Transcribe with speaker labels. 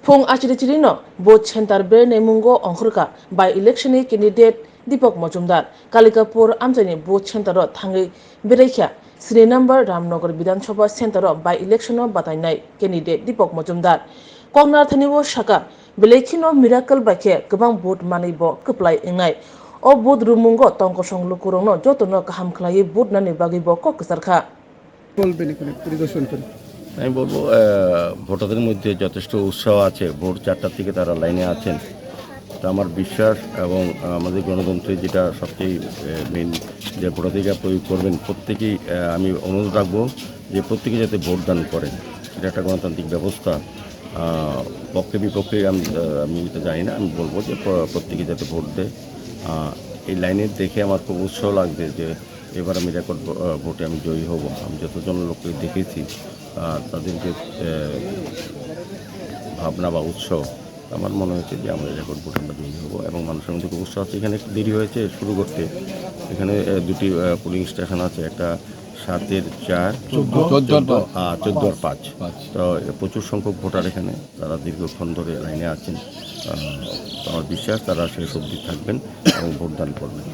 Speaker 1: Phung Achirichirino, both Center Brain Mungo Onkurka by election candidate Deepak Majumdar, Kalikapur Amjani, both Center Tangi Berekia, Sri number Ramnagar Bidan Sabha Center by election of Batainai candidate Deepak Majumdar. Kongnar Thaniwo Shaka, Belekino miracle by care, Kabang boat money bo, Kuplai Ingai. O boat Rumungo, Tonkosong Lukurono, Jotono Kaham Klai, boat Nani Bagi Boko Sarka.
Speaker 2: আমি বলবো ভোটারদের মধ্যে যথেষ্ট উৎসাহ আছে। ভোর 4টার থেকে তারা লাইনে আছেন। তো আমার বিশ্বাস এবং আমাদের গণতন্ত্রে যেটা সবচেয়ে মেন যে ভোটাধিকার প্রয়োগ করবেন, প্রত্যেকেই আমি অনুরোধ রাখবো যে প্রত্যেকে যাতে ভোটদান করেন। এটা একটা গণতান্ত্রিক ব্যবস্থা। পক্ষে বিপক্ষে আমি এটা জানি না, আমি বলবো যে প্রত্যেকে যাতে ভোট দেয়। এই লাইনে দেখে আমার খুব উৎসাহ লাগবে যে এবার আমি রেকর্ড ভোটে আমি জয়ী হব। আমি যতজন লোককে দেখেছি তাদের যে ভাবনা বা উৎসাহ, আমার মনে হয়েছে যে আমরা রেকর্ড ভোটে আমরা জয়ী হব এবং মানুষের মধ্যে খুব উৎসাহ আছে। এখানে একটু দেরি হয়েছে শুরু করতে। এখানে দুটি পুলিং স্টেশন আছে, একটা 7-4, 14 আর 5। তো প্রচুর সংখ্যক ভোটার এখানে, তারা দীর্ঘক্ষণ ধরে লাইনে আছেন। আমার বিশ্বাস তারা শেষ অবধি থাকবেন এবং ভোটদান করবেন।